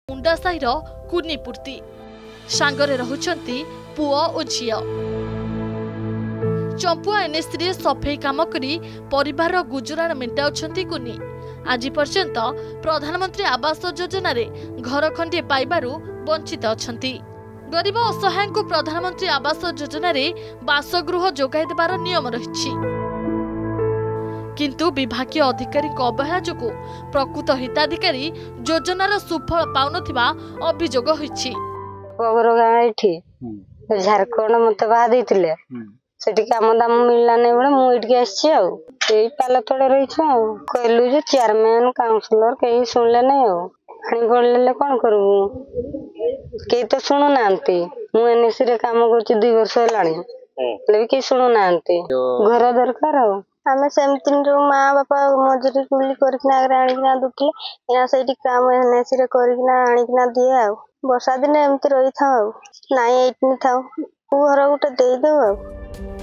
मुंडा साहिर कुनी पूर्ति सांगरे रहुचंती पुओ ओ झियो। चंपुआ एनएससी सफेई काम करी परिवार गुजराण मेंटाउछंती कुनी। आज पर्यंत प्रधानमंत्री आवास योजना रे घर खंडे पाइबारु वंचित अछंती। गरीब असहाय को प्रधानमंत्री आवास योजना रे बासगृह जोगाई देबार नियम रहिछि, किंतु विभागीय अधिकारी अवहेला जोगु प्रकृत हिताधिकारी योजनार सुफल पाउनथिबा अभियोग होइछि। झारखंड मत बाहा देइतिले सेठी काम दाम मिलला नै बळे मु इटके आछि आ एई पाला तळे रहिछ आ कहलु जे चेयरमैन काउंसिलर केही सुनले नै आ हणी बोलले कोन करबू के तो सुनु नांती। मु एनएससी रे काम करछि 2 वर्ष लाणी लेबी के सुनु नांती। घर दरकार आ आमे सेमतिन जो माँ बापा मजूरी कुली करकिना आनिकिना दुखले या सेठी काम एनएससी रे करकिना आनिकिना दिए आ वर्षा दिन एमती रही था नाई एटनी था घर गोटे दे दो।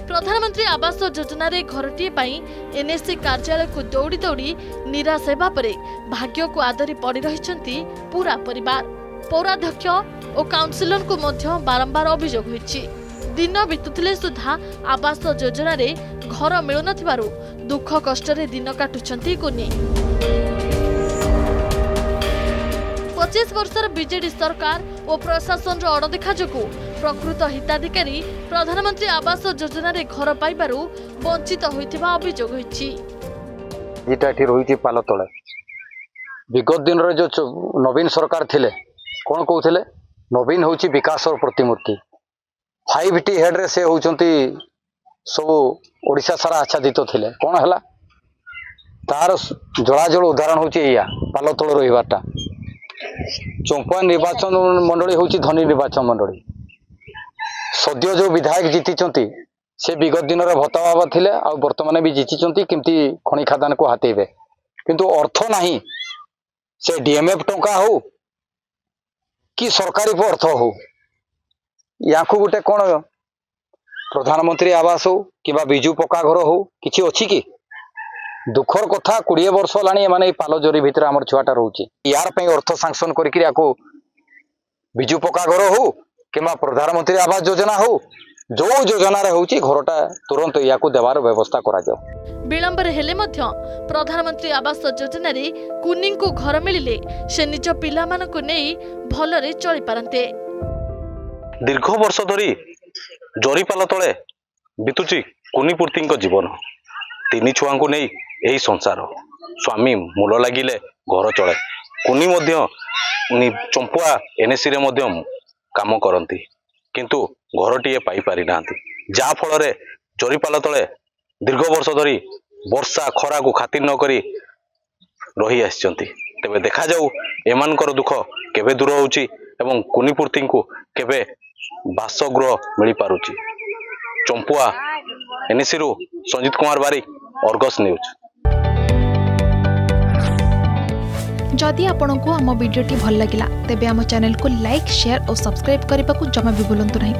प्रधानमंत्री आवास योजना रे घरटीए पाई एनएससी कार्यालय को दौड़ी दौड़ी निराश हेबा परे भाग्य को आदरी पड़ी रहिछंती पूरा परिवार। पौराध्यक्ष और काउंसिलर को मध्य बारंबार अभियोग होइछि। दिन बितुथिले सुधा आवास योजना रे घर मिलु नथिबारु दुख कष्ट रे दिन काटुछंती कुनी। 25 वर्षर बीजेडी सरकार और प्रशासन अणदेखा जोगु प्रकृत हिताधिकारी प्रधानमंत्री आवास योजना रे घर पाइबारु वंचित होइथिबा अभियोग होइछि। जेटा एठी रहिछि पालो तळे विगत दिन रे जो नवीन सरकार थिले कोन कहउथिले नवीन होछि विकासर प्रतिमूर्ति। 5T हेड रे से होचंती सब ओडिशा सारा आच्छादित थिले कोन हला तार जड़ाजड़ उदाहरण होछि एया पालो तळे रहिबाटा। चंपुआ निर्वाचन मंडली होछि धनी निर्वाचन मंडली। सद्य जो विधायक जीति से विगत दिन भत्ता बाबा थिले आ वर्तमान भी जीति केमती खणी खादान को हाथेबे किंतु अर्थ नहीं। से डीएमएफ टंका हो कि सरकारी अर्थ हो या गोटे कौन प्रधानमंत्री आवास हो कि बिजु पक्का घर हो किसी अच्छी कि दुखर कथा 20 वर्ष लानी माने पालो जोरी भितर आमर छुआटा रोचे यार पे अर्थ सांक्शन करके बिजु पक्का घर हो कि प्रधानमंत्री आवास योजना हो जो योजना होची घरटा तुरंत या देवार व्यवस्था करा जाओ। विलंब हेले मध्य प्रधानमंत्री आवास योजना रे कुनी को घर मिलिले से निज पिला मान को नेई भलरे चली पारंते। दीर्घ वर्ष धरी जरीपाल तले बितुची कुनीपूर्ति जीवन 3 छुआ को नहीं यही संसार स्वामी मूल लगिले घर चले कुनी मध्य चंपुआ एनएससी रे मध्य काम करती किंतु घरटीए पाई पारि नांती जा फल रे जरीपाल तले दीर्घ वर्ष धरी वर्षा खरा को खातिर न करी रही आछंती। तेबे देखा जाऊ एमानकर दुख केबे दूर होउची एवं कुनीपूर्ति को केबे बासगृह मिली पारुची। चंपुआ एनएससी रु संजीत कुमार बारिक, अर्गस न्यूज। जदि आपंक आम भिडी भल लगा तेब आम चैनल को लाइक शेयर और सब्सक्राइब करने को जमा भी भूलु नहीं।